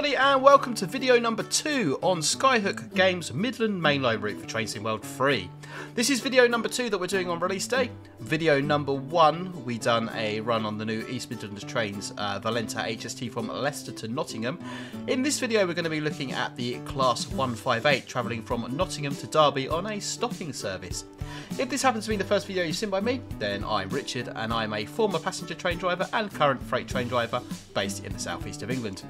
everybody and welcome to video number 2 on Skyhook Games Midland Mainline route for Train Sim World 3. This is video number 2 that we're doing on release day. Video number 1, we done a run on the new East Midlands Trains Valenta HST from Leicester to Nottingham. In this video we're going to be looking at the Class 158 travelling from Nottingham to Derby on a stopping service. If this happens to be the first video you've seen by me, then I'm Richard and I'm a former passenger train driver and current freight train driver based in the southeast of England.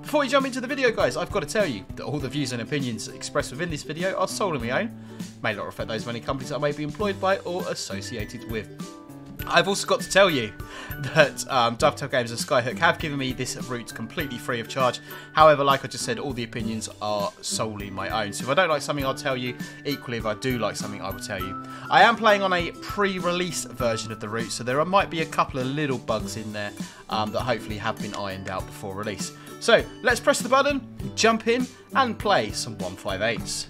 Before we jump into the video guys, I've got to tell you that all the views and opinions expressed within this video are solely my own, may not reflect those of any companies that I may be employed by or associated with. I've also got to tell you that Dovetail Games and Skyhook have given me this route completely free of charge. However, like I just said, all the opinions are solely my own. So if I don't like something, I'll tell you. Equally, if I do like something, I will tell you. I am playing on a pre-release version of the route, so there might be a couple of little bugs in there that hopefully have been ironed out before release. So let's press the button, jump in, and play some 158s.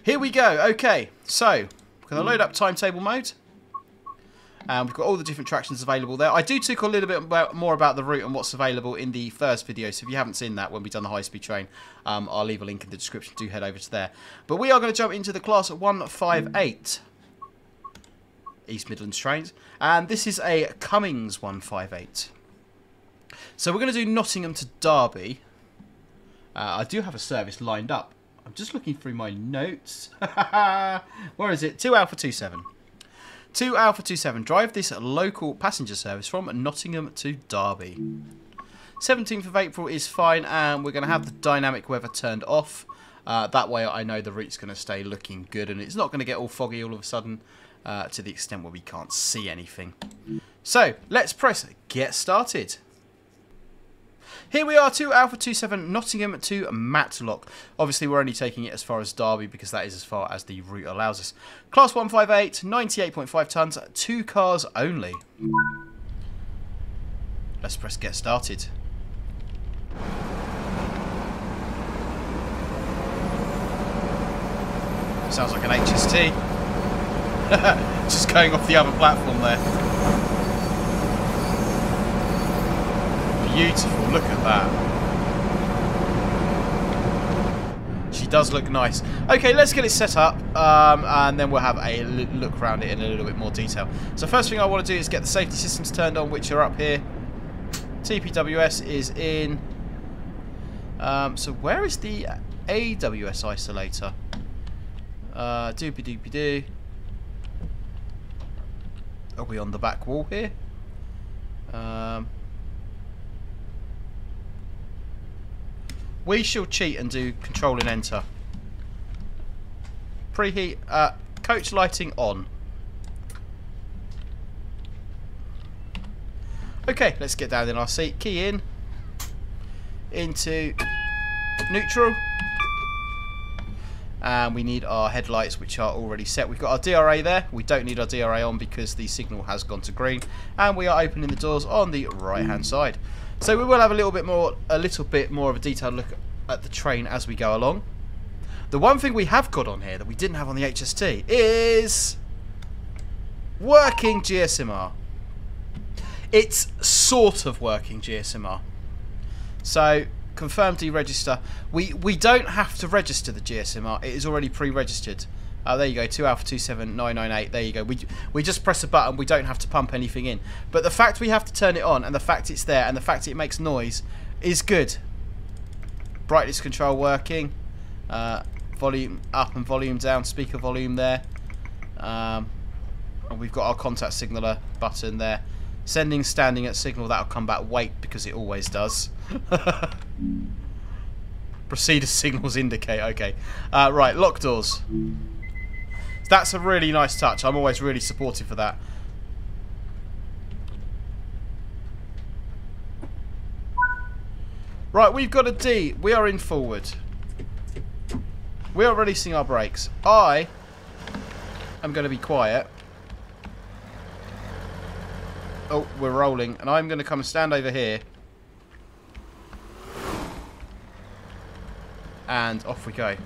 Here we go. Okay, so we're going to load up timetable mode. We've got all the different attractions available there. I do talk a little bit more about the route and what's available in the first video, so if you haven't seen that when we've done the high-speed train, I'll leave a link in the description. Do head over to there. But we are going to jump into the Class 158 East Midlands Trains, and this is a Cummings 158. So we're going to do Nottingham to Derby. I do have a service lined up. I'm just looking through my notes. Where is it? 2 Alpha 27. 2 Alpha 27, drive this local passenger service from Nottingham to Derby. 17th of April is fine, and we're going to have the dynamic weather turned off. That way I know the route's going to stay looking good, and it's not going to get all foggy all of a sudden to the extent where we can't see anything. So, let's press get started. Here we are, 2 Alpha 27, Nottingham to Matlock. Obviously, we're only taking it as far as Derby because that is as far as the route allows us. Class 158, 98.5 tonnes, 2 cars only. Let's press get started. Sounds like an HST. Just going off the other platform there. Beautiful, look at that. She does look nice. Okay, let's get it set up and then we'll have a look around it in a little bit more detail. So first thing I want to do is get the safety systems turned on, which are up here. TPWS is in. So where is the AWS isolator? Doopy doopy doo. Are we on the back wall here? We shall cheat and do control and enter. Preheat, coach lighting on. Okay, let's get down in our seat. Key in. Into neutral. And we need our headlights, which are already set. We've got our DRA there. We don't need our DRA on because the signal has gone to green. And we are opening the doors on the right-hand side. So we will have a little bit more of a detailed look at the train as we go along. The one thing we have got on here that we didn't have on the HST is working GSMR. It's sort of working GSMR. So confirm deregister. We don't have to register the GSMR. It is already pre-registered. There you go, 2 Alpha 27998. There you go. We just press a button. We don't have to pump anything in. But the fact we have to turn it on, and the fact it's there, and the fact it makes noise, is good. Brightness control working. Volume up and volume down. Speaker volume there. And we've got our contact signaler button there. Sending, standing at signal. That'll come back. Wait, because it always does. Proceed as signals indicate. Okay. Right, lock doors. That's a really nice touch. I'm always really supportive of that. Right, we've got a D. We are in forward. We are releasing our brakes. I am going to be quiet. Oh, we're rolling. And I'm going to come and stand over here. And off we go.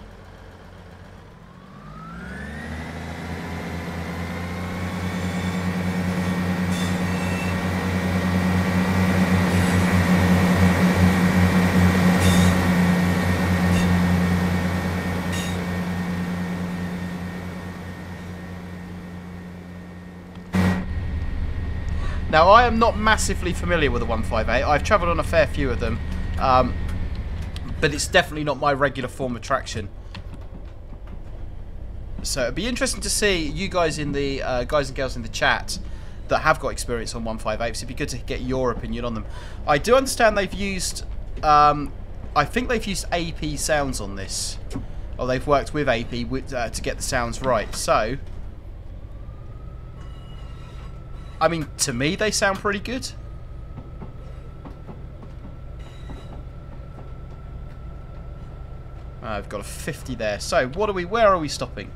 Now, I am not massively familiar with the 158. I've travelled on a fair few of them, but it's definitely not my regular form of traction. So it'd be interesting to see you guys in the guys and girls in the chat that have got experience on 158s. It'd be good to get your opinion on them. I do understand they've used, I think they've used AP sounds on this, or they've worked with AP to get the sounds right. So, I mean, to me they sound pretty good. I've got a 50 there. So what are we? Where are we stopping?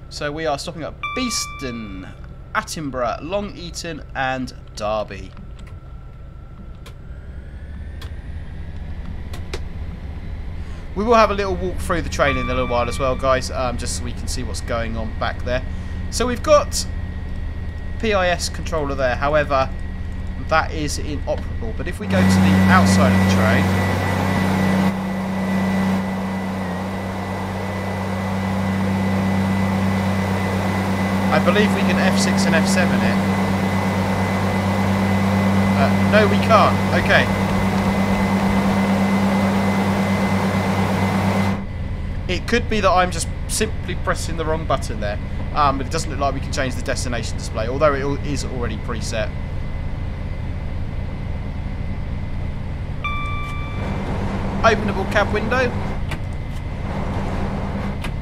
So we are stopping at Beeston, Attenborough, Long Eaton and Derby. We will have a little walk through the train in a little while as well, guys, just so we can see what's going on back there. So we've got PIS controller there, however, that is inoperable. But if we go to the outside of the train, I believe we can F6 and F7 it. No, we can't. Okay. It could be that I'm just simply pressing the wrong button there. But it doesn't look like we can change the destination display, although it is already preset. Openable cab window,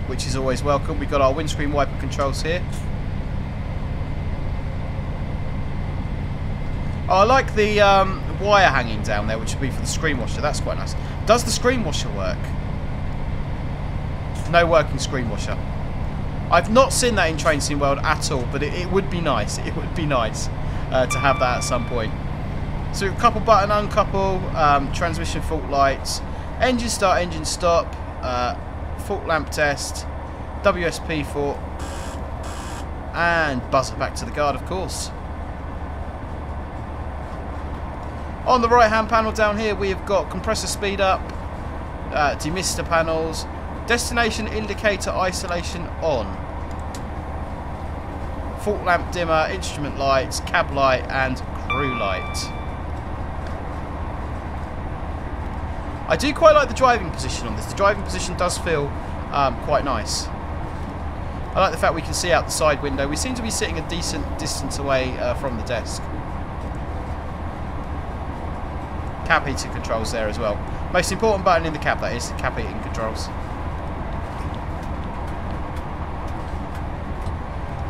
which is always welcome. We've got our windscreen wiper controls here. Oh, I like the wire hanging down there, which would be for the screen washer. That's quite nice. Does the screen washer work? No working screen washer. I've not seen that in Train Sim World at all, but it would be nice. It would be nice to have that at some point. So couple button uncouple, transmission fault lights, engine start, engine stop, fault lamp test, WSP fault, and buzzer back to the guard, of course. On the right hand panel down here we have got compressor speed up, demister panels, destination indicator isolation on, fault lamp dimmer, instrument lights, cab light and crew light. I do quite like the driving position on this. The driving position does feel quite nice. I like the fact we can see out the side window. We seem to be sitting a decent distance away from the desk. Cab heating controls there as well. Most important button in the cab, that is, the cab heating controls.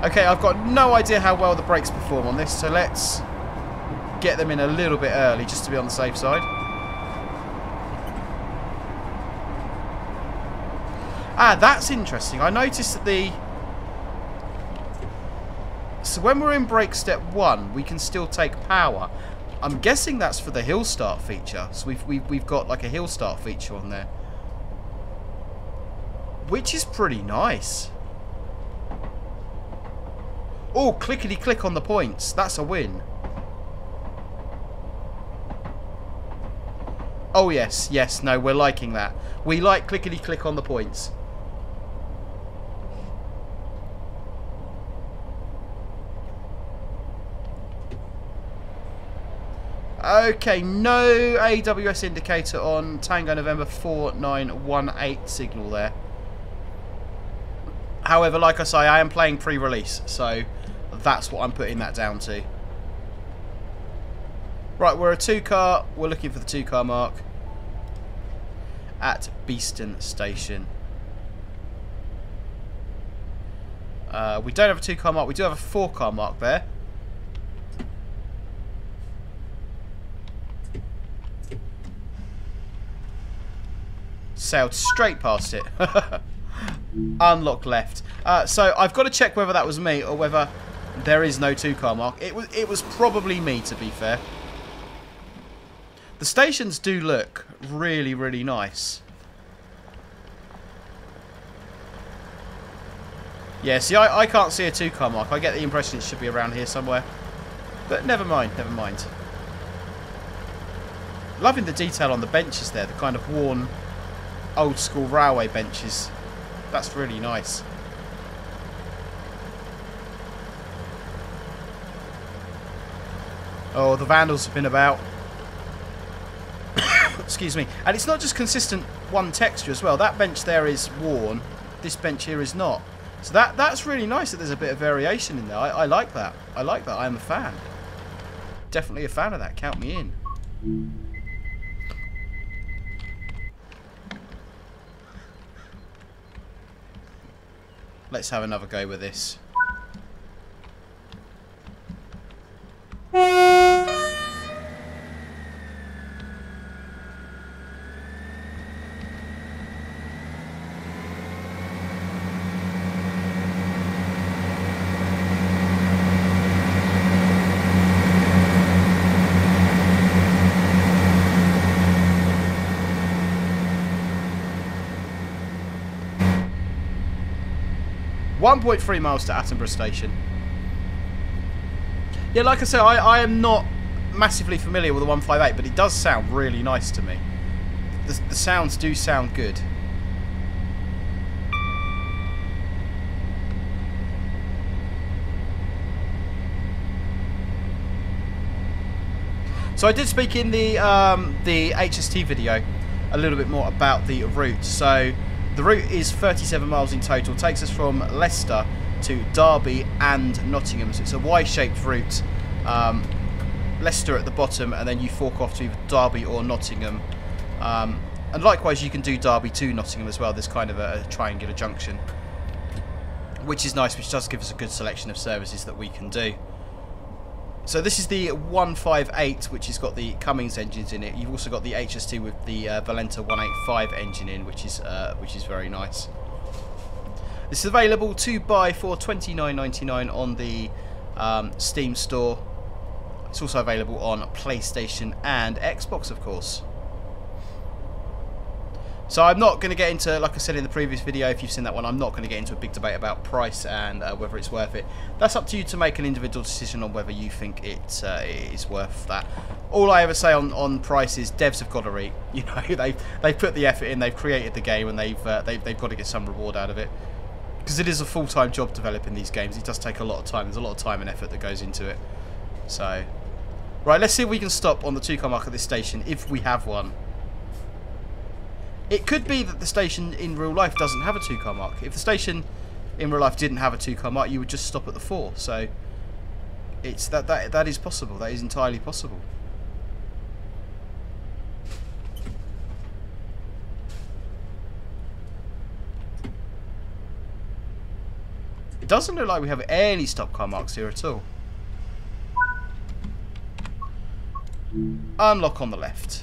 Okay, I've got no idea how well the brakes perform on this, so let's get them in a little bit early just to be on the safe side. Ah, that's interesting. I noticed that the... So when we're in brake step 1, we can still take power. I'm guessing that's for the hill start feature. So we've got like a hill start feature on there, which is pretty nice. Oh, clickety click on the points. That's a win. Oh yes, yes, no, we're liking that. We like clickety click on the points. Okay, no AWS indicator on Tango November 4918 signal there. However, like I say, I am playing pre-release, so that's what I'm putting that down to. Right, we're a 2-car. We're looking for the 2-car mark at Beeston Station. We don't have a 2-car mark. We do have a 4-car mark there. Sailed straight past it. Unlock left. So I've got to check whether that was me or whether there is no 2-car mark. It was probably me, to be fair. The stations do look really, really nice. Yeah, see, I can't see a 2-car mark. I get the impression it should be around here somewhere. But never mind, never mind. Loving the detail on the benches there, the kind of worn old school railway benches. That's really nice. Oh, the vandals have been about. Excuse me. And it's not just consistent one texture as well. That bench there is worn. This bench here is not. So that's really nice that there's a bit of variation in there. I like that. I like that. I am a fan. Definitely a fan of that. Count me in. Let's have another go with this. 1.3 miles to Attenborough Station. Yeah, like I said, I am not massively familiar with the 158, but it does sound really nice to me. The sounds do sound good. So I did speak in the HST video a little bit more about the route. So the route is 37 miles in total. Takes us from Leicester to Derby and Nottingham. So it's a Y-shaped route. Leicester at the bottom, and then you fork off to either Derby or Nottingham. And likewise, you can do Derby to Nottingham as well. There's kind of a triangular junction, which is nice, which does give us a good selection of services that we can do. So this is the 158, which has got the Cummings engines in it. You've also got the HST with the Valenta 185 engine in, which is very nice. This is available to buy for £29.99 on the Steam store. It's also available on PlayStation and Xbox, of course. So I'm not going to get into, like I said in the previous video, if you've seen that one, I'm not going to get into a big debate about price and whether it's worth it. That's up to you to make an individual decision on whether you think it is worth that. All I ever say on price is devs have got to eat. You know, they've put the effort in, they've created the game, and they've got to get some reward out of it. Because it is a full-time job developing these games. It does take a lot of time. There's a lot of time and effort that goes into it. So, right, let's see if we can stop on the 2-car mark at this station, if we have one. It could be that the station in real life doesn't have a 2-car mark. If the station in real life didn't have a 2-car mark, you would just stop at the 4. So it's that is possible. That is entirely possible. It doesn't look like we have any stop car marks here at all. Unlock on the left.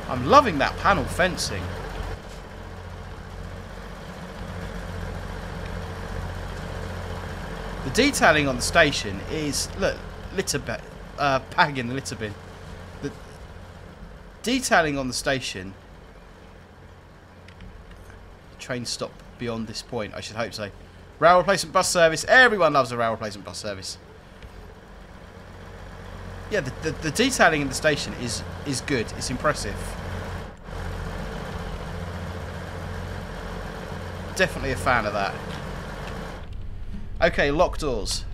I'm loving that panel fencing. The detailing on the station is, look, bag in the litter bin. The detailing on the station. Train stop beyond this point, I should hope so. Rail replacement bus service. Everyone loves a rail replacement bus service. Yeah, the detailing in the station is good. It's impressive. Definitely a fan of that. Okay, lock doors.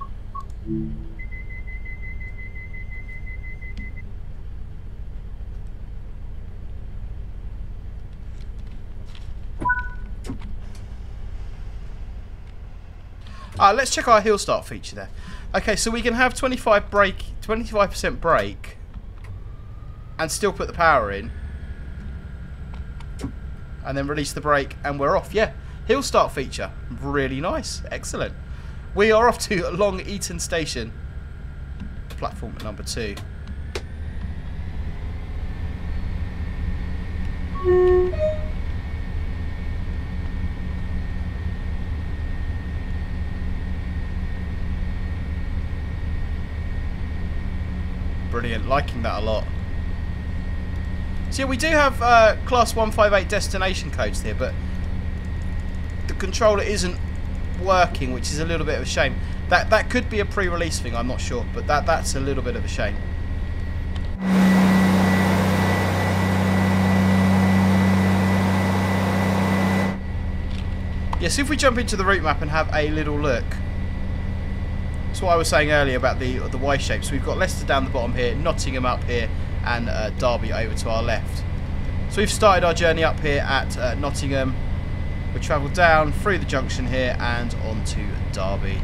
Let's check our hill start feature there. Okay, so we can have 25% brake and still put the power in and then release the brake and we're off. Yeah, hill start feature, really nice, excellent. We are off to Long Eaton Station, platform number 2. Brilliant, liking that a lot. So yeah, we do have class 158 destination codes here, but the controller isn't working, which is a little bit of a shame. That could be a pre-release thing, I'm not sure, but that's a little bit of a shame. Yeah, so if we jump into the route map and have a little look, That's what I was saying earlier about the Y shapes. We've got Leicester down the bottom here, Nottingham up here, and Derby over to our left. So we've started our journey up here at Nottingham. We travel down through the junction here and onto Derby.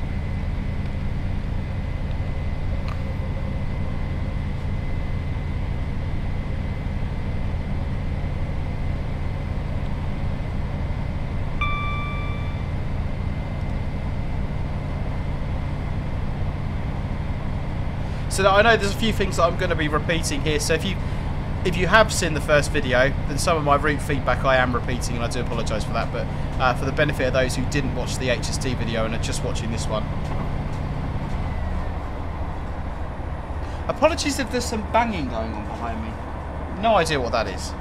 So I know there's a few things that I'm going to be repeating here, so if you have seen the first video, then some of my route feedback I am repeating, and I do apologise for that, but for the benefit of those who didn't watch the HST video and are just watching this one. Apologies if there's some banging going on behind me. No idea what that is.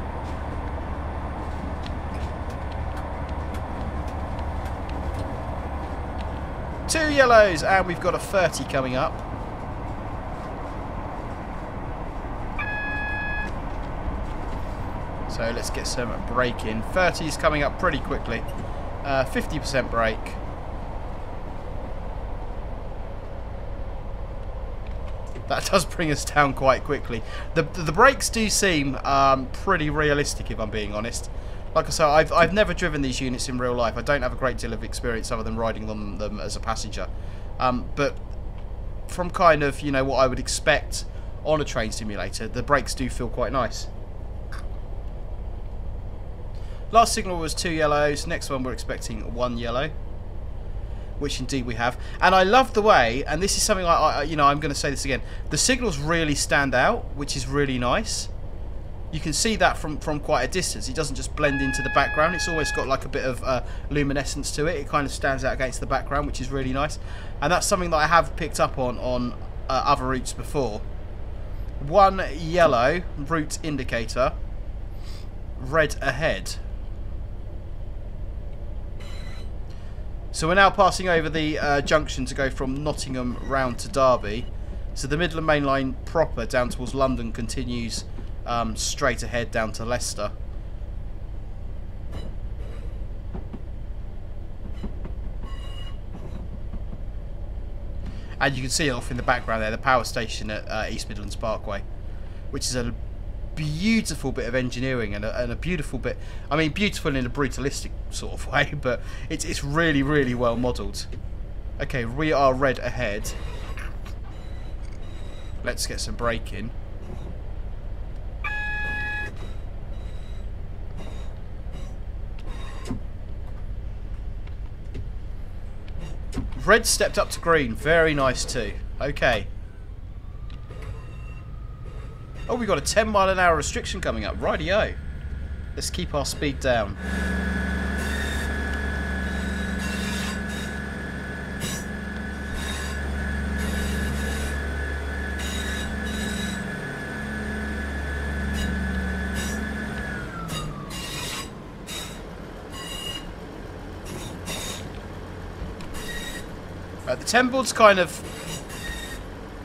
Two yellows, and we've got a 30 coming up. So let's get some brake in. 30 is coming up pretty quickly. 50% brake. That does bring us down quite quickly. The brakes do seem pretty realistic, if I'm being honest. Like I said, I've never driven these units in real life. I don't have a great deal of experience other than riding on them as a passenger. But from kind of, you know, what I would expect on a train simulator, the brakes do feel quite nice. Last signal was 2 yellows. Next one we're expecting 1 yellow, which indeed we have. And I love the way, and this is something you know, I'm going to say this again. The signals really stand out, which is really nice. You can see that from quite a distance. It doesn't just blend into the background. It's always got like a bit of luminescence to it. It kind of stands out against the background, which is really nice. And that's something that I have picked up on other routes before. 1 yellow route indicator. Red ahead. So we're now passing over the junction to go from Nottingham round to Derby. So the Midland Mainline proper down towards London continues straight ahead down to Leicester. And you can see off in the background there the power station at East Midlands Parkway, which is a beautiful bit of engineering and a beautiful bit. I mean, beautiful in a brutalistic sort of way, but it's really, really well modelled. Okay, we are red ahead. Let's get some brake in. Red stepped up to green. Very nice too. Okay. Oh, we've got a 10-mile-an-hour restriction coming up. Rightio. Let's keep our speed down. The 10 board's kind of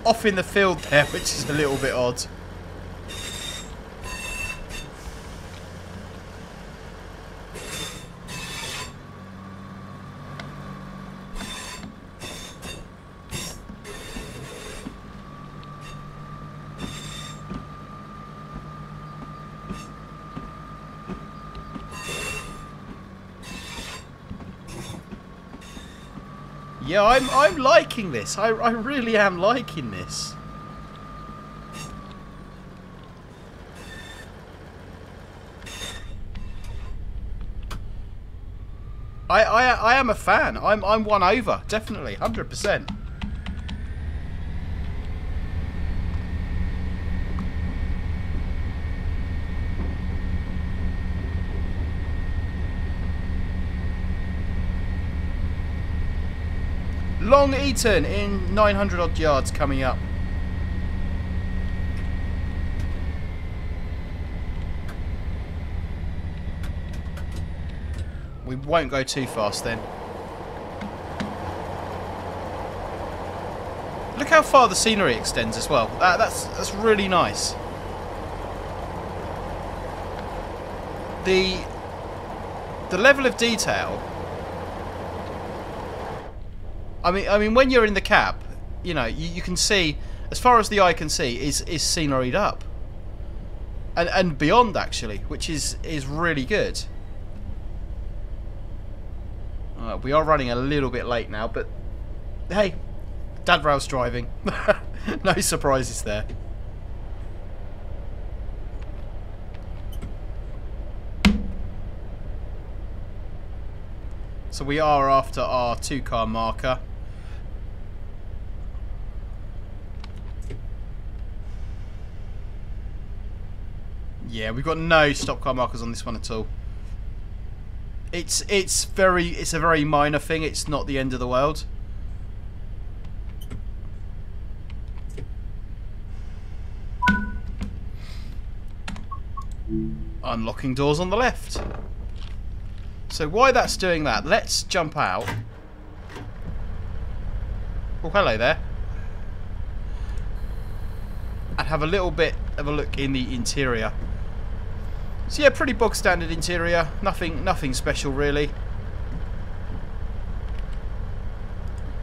off in the field there, which is a little bit odd. Yeah, I'm liking this. I really am liking this. I am a fan. I'm won over, definitely, 100%. Long Eaton in 900 odd yards coming up. We won't go too fast then. Look how far the scenery extends as well. That's really nice. The level of detail. I mean, when you're in the cab, you know, you can see, as far as the eye can see, is sceneried up. And beyond, actually, which is really good. We are running a little bit late now, but hey, Dad Rail's driving. No surprises there. So we are after our 2-car marker. Yeah, we've got no stop car markers on this one at all. It's a very minor thing. It's not the end of the world. Unlocking doors on the left. So why that's doing that, let's jump out. Oh, hello there. And have a little bit of a look in the interior. So yeah, pretty bog standard interior. Nothing special really.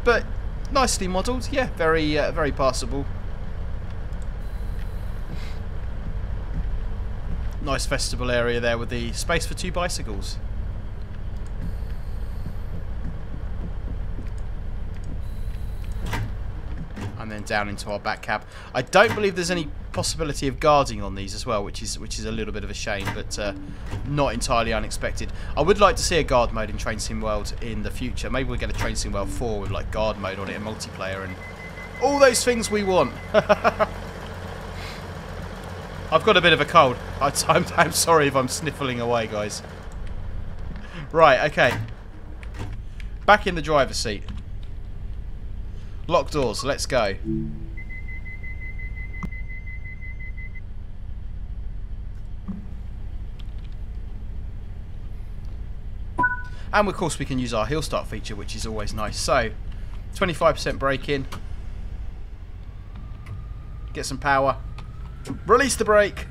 But nicely modelled. Yeah, very passable. Nice vestibule area there with the space for 2 bicycles. And then down into our back cab. I don't believe there's any possibility of guarding on these as well, which is a little bit of a shame, but not entirely unexpected. I would like to see a guard mode in Train Sim World in the future. Maybe we'll get a Train Sim World 4 with like guard mode on it and multiplayer and all those things we want. I've got a bit of a cold. I'm sorry if I'm sniffling away, guys. Right, okay. Back in the driver's seat. Lock doors, let's go. And of course we can use our hill start feature, which is always nice. So, 25% brake in. Get some power. Release the brake.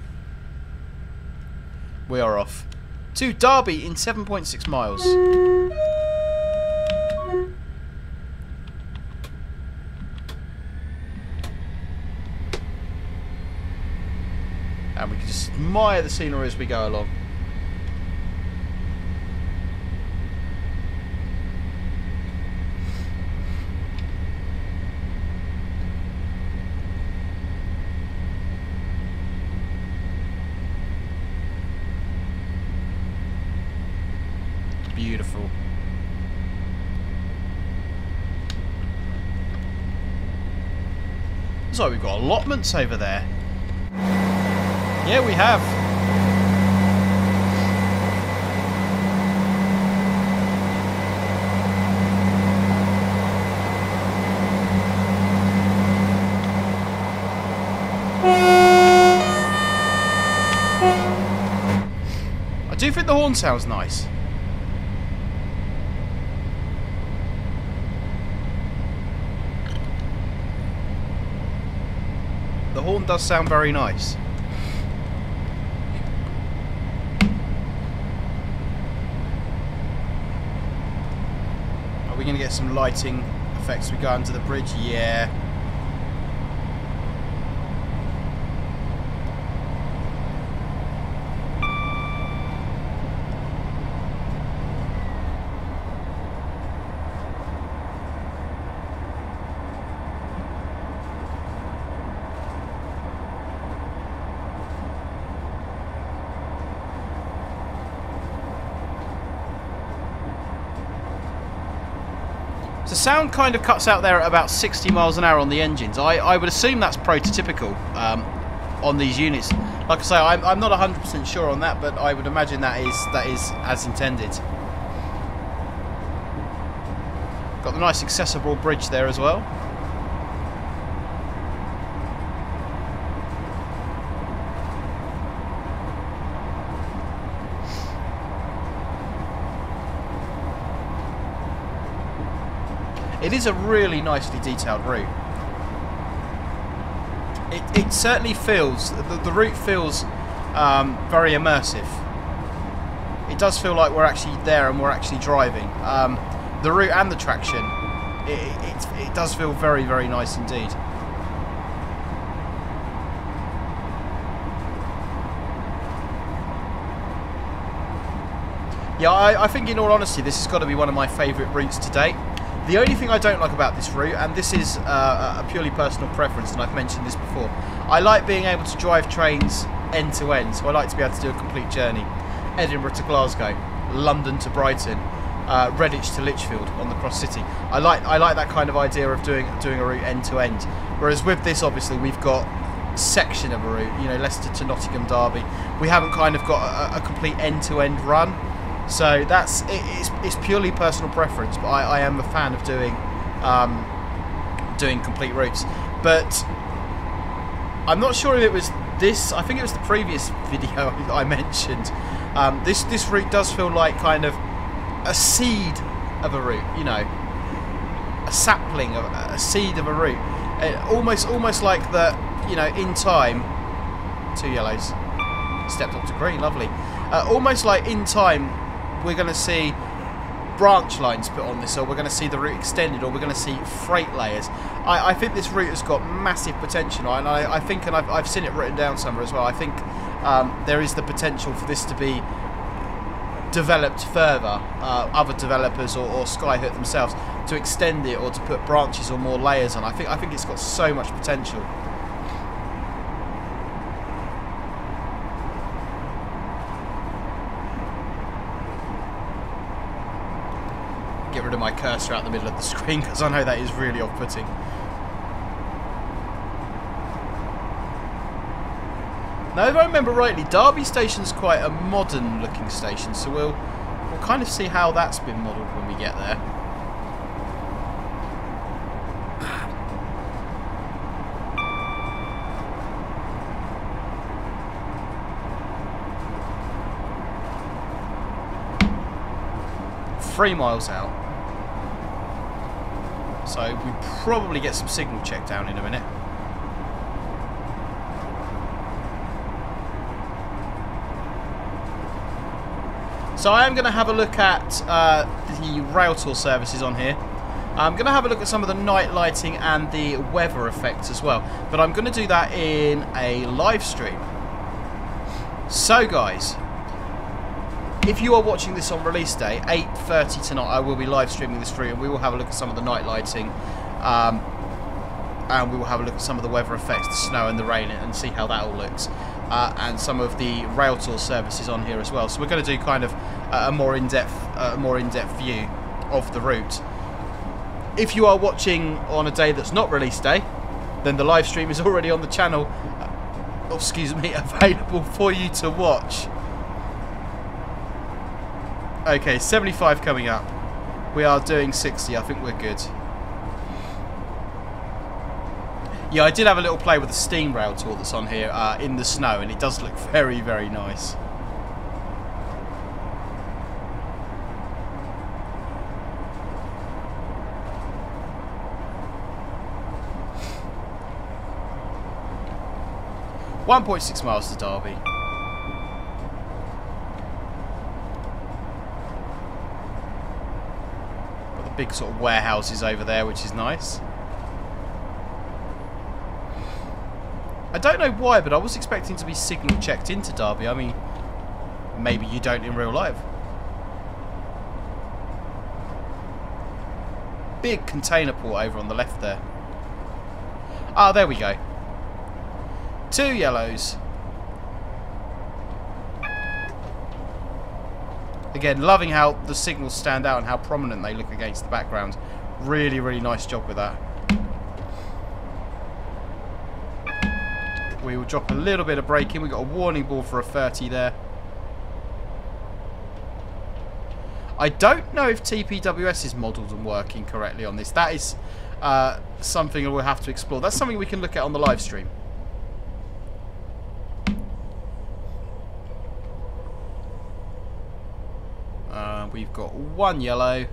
We are off to Derby in 7.6 miles. And we can just admire the scenery as we go along. Beautiful. Looks like we've got allotments over there. Yeah, we have. I do think the horn sounds nice. The horn does sound very nice. Are we going to get some lighting effects as we go under the bridge? Yeah. The sound kind of cuts out there at about 60 miles an hour on the engines. I would assume that's prototypical on these units. Like I say, I'm not 100% sure on that, but I would imagine that is as intended. Got the nice accessible bridge there as well. It is a really nicely detailed route. It certainly feels, the route feels very immersive. It does feel like we're actually there and we're actually driving. The route and the traction It does feel very, very nice indeed. Yeah, I think in all honesty this has got to be one of my favourite routes to date. The only thing I don't like about this route, and this is a purely personal preference, and I've mentioned this before, I like being able to drive trains end to end, so I like to be able to do a complete journey. Edinburgh to Glasgow, London to Brighton, Redditch to Lichfield on the cross city. I like that kind of idea of doing a route end to end. Whereas with this, obviously, we've got a section of a route, you know, Leicester to Nottingham Derby. We haven't kind of got a complete end to end run. So it's purely personal preference, but I am a fan of doing complete routes. But I'm not sure if it was this. I think it was the previous video I mentioned. This route does feel like kind of a seed of a route, you know, a sapling of a seed of a route. Almost like that, you know, in time. 2 yellows. Stepped up to green, lovely. Almost like in time, we're going to see branch lines put on this, or we're going to see the route extended, or we're going to see freight layers. I think this route has got massive potential, and I think, and I've seen it written down somewhere as well, I think there is the potential for this to be developed further, other developers or Skyhook themselves, to extend it or to put branches or more layers on. I think it's got so much potential. Get rid of my cursor out the middle of the screen because I know that is really off-putting. Now, if I remember rightly, Derby Station's quite a modern-looking station, so we'll kind of see how that's been modelled when we get there. Three miles out. So we probably get some signal check down in a minute. So I am going to have a look at the rail tour services on here. I'm going to have a look at some of the night lighting and the weather effects as well. But I'm going to do that in a live stream. So guys, if you are watching this on release day, 8:30 tonight, I will be live streaming this route, and we will have a look at some of the night lighting, and we will have a look at some of the weather effects, the snow and the rain, and see how that all looks, and some of the rail tour services on here as well. So we're going to do kind of a more in-depth view of the route. If you are watching on a day that's not release day, then the live stream is already on the channel. Excuse me, available for you to watch. Okay, 75 coming up. We are doing 60. I think we're good. Yeah, I did have a little play with the steam rail tour that's on here in the snow, and it does look very, very nice. .6 miles to Derby. Big sort of warehouses over there, which is nice. I don't know why, but I was expecting to be signal checked into Derby. I mean, maybe you don't in real life. Big container port over on the left there. Ah, there we go. 2 yellows. Again, loving how the signals stand out and how prominent they look against the background. Really, really nice job with that. We will drop a little bit of braking. We've got a warning ball for a 30 there. I don't know if TPWS is modelled and working correctly on this. That is something we'll have to explore. That's something we can look at on the live stream. We've got 1 yellow.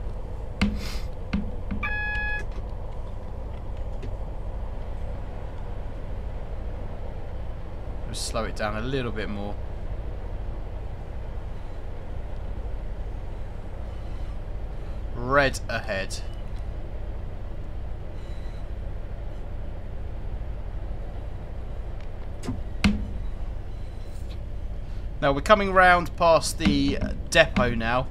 Just slow it down a little bit more. Red ahead. Now we're coming round past the depot now,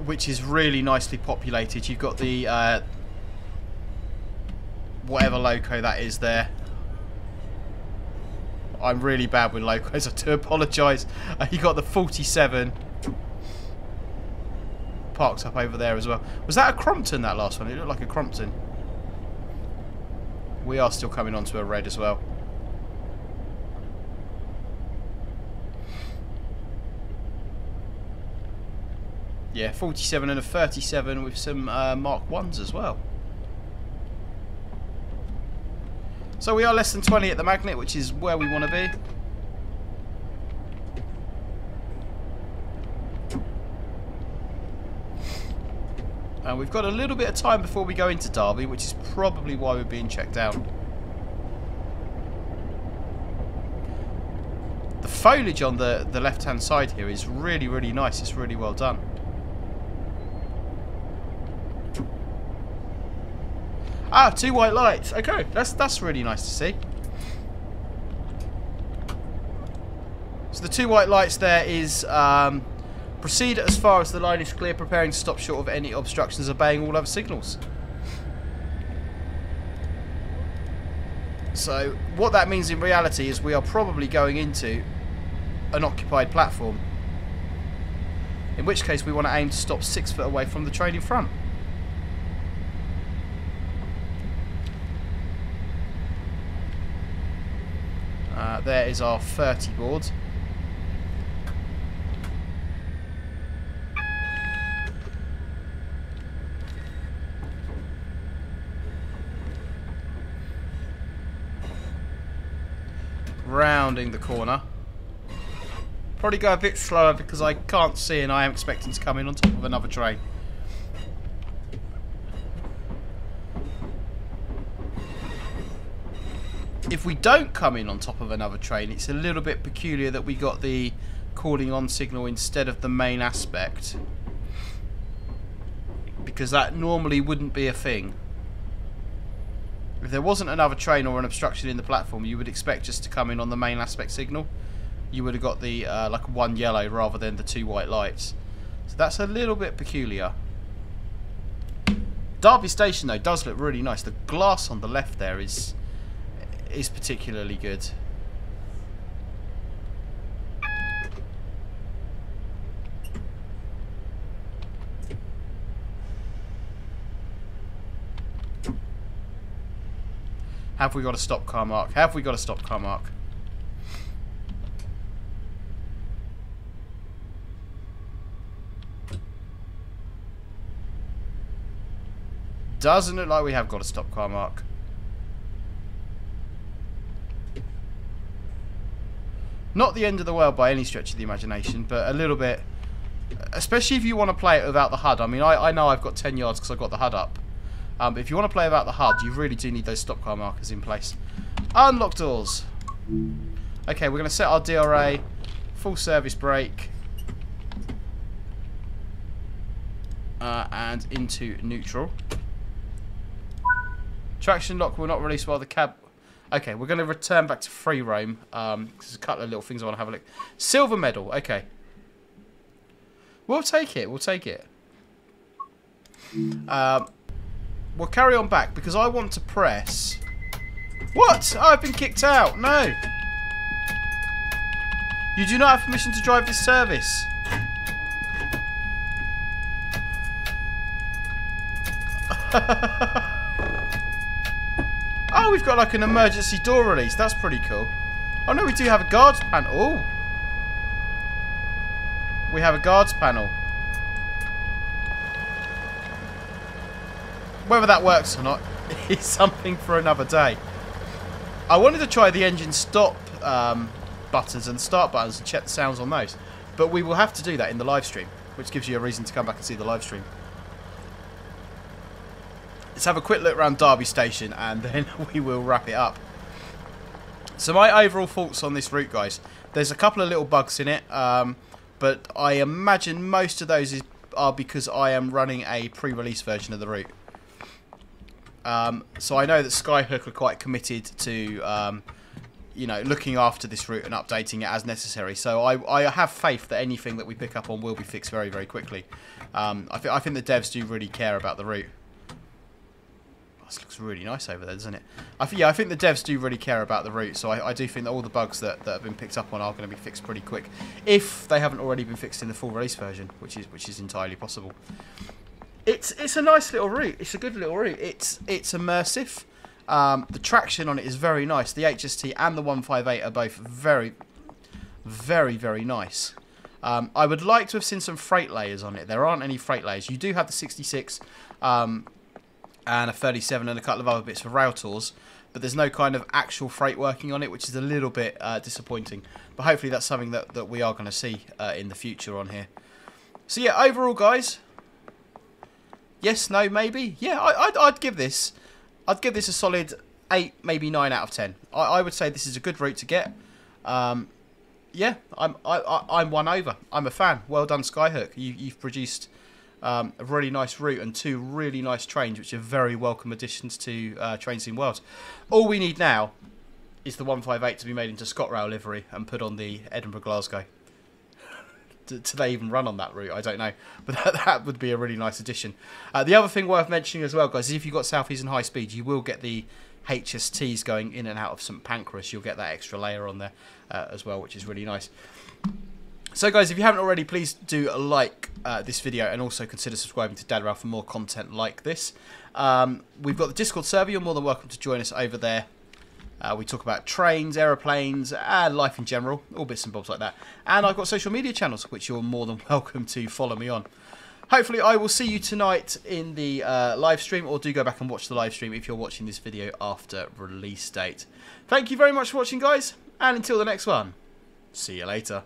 which is really nicely populated. You've got the whatever loco that is there. I'm really bad with locos, I do apologise. You got the 47 parked up over there as well. Was that a Crompton, that last one? It looked like a Crompton. We are still coming onto a red as well. Yeah, 47 and a 37 with some Mark 1s as well. So we are less than 20 at the magnet, which is where we want to be. And we've got a little bit of time before we go into Derby, which is probably why we're being checked out. The foliage on the left-hand side here is really, really nice. It's really well done. Ah, 2 white lights. Okay, that's really nice to see. So the 2 white lights there is proceed as far as the line is clear, preparing to stop short of any obstructions, obeying all other signals. So what that means in reality is we are probably going into an occupied platform. In which case we want to aim to stop 6 foot away from the train in front. There is our 30 board. Rounding the corner. Probably go a bit slower because I can't see and I am expecting to come in on top of another train. If we don't come in on top of another train, it's a little bit peculiar that we got the calling on signal instead of the main aspect, because that normally wouldn't be a thing. If there wasn't another train or an obstruction in the platform, you would expect just to come in on the main aspect signal. You would have got the like 1 yellow rather than the 2 white lights. So that's a little bit peculiar. Derby Station though does look really nice. The glass on the left there is particularly good. Have we got a stop car mark? Have we got a stop car mark? Doesn't look like we have got a stop car mark. Not the end of the world by any stretch of the imagination, but a little bit, especially if you want to play it without the HUD. I mean, I know I've got 10 yards because I've got the HUD up. But if you want to play without the HUD, you really do need those stop car markers in place. Unlock doors. Okay, we're going to set our DRA, full service brake, and into neutral. Traction lock will not release while the cab... Okay, we're going to return back to free roam. There's a couple of little things I want to have a look. Silver medal. Okay. We'll take it. We'll take it. We'll carry on back because I want to press... What? Oh, I've been kicked out. No. You do not have permission to drive this service. Oh, we've got like an emergency door release. That's pretty cool. Oh no, we do have a guards panel. Oh, we have a guards panel. Whether that works or not is something for another day. I wanted to try the engine stop buttons and start buttons and check the sounds on those, but we will have to do that in the live stream, which gives you a reason to come back and see the live stream. Let's have a quick look around Derby Station and then we will wrap it up. So my overall thoughts on this route, guys. There's a couple of little bugs in it, but I imagine most of those are because I am running a pre-release version of the route. So I know that Skyhook are quite committed to you know, looking after this route and updating it as necessary. So I have faith that anything that we pick up on will be fixed very, very quickly. I think the devs do really care about the route. This looks really nice over there, doesn't it? I think the devs do really care about the route, so I do think that all the bugs that have been picked up on are going to be fixed pretty quick, if they haven't already been fixed in the full release version, which is entirely possible. It's a nice little route. It's a good little route. It's immersive. The traction on it is very nice. The HST and the 158 are both very, very, very nice. I would like to have seen some freight layers on it. There aren't any freight layers. You do have the 66 and a 37 and a couple of other bits for rail tours, but there's no kind of actual freight working on it, which is a little bit disappointing. But hopefully that's something that we are going to see in the future on here. So yeah, overall, guys, yes, no, maybe, yeah, I'd give this a solid 8, maybe 9 out of 10. I would say this is a good route to get. Yeah, I'm won over. I'm a fan. Well done, Skyhook. You've produced a really nice route and 2 really nice trains, which are very welcome additions to Trains in World. All we need now is the 158 to be made into ScotRail livery and put on the Edinburgh-Glasgow. Do they even run on that route? I don't know. But that would be a really nice addition. The other thing worth mentioning as well, guys, is if you've got South East and High Speed, you will get the HSTs going in and out of St Pancras. You'll get that extra layer on there as well, which is really nice. So guys, if you haven't already, please do like this video and also consider subscribing to Dad Rail for more content like this. We've got the Discord server. You're more than welcome to join us over there. We talk about trains, aeroplanes, and life in general, all bits and bobs like that. And I've got social media channels, which you're more than welcome to follow me on. Hopefully I will see you tonight in the live stream, or do go back and watch the live stream if you're watching this video after release date. Thank you very much for watching, guys, and until the next one, see you later.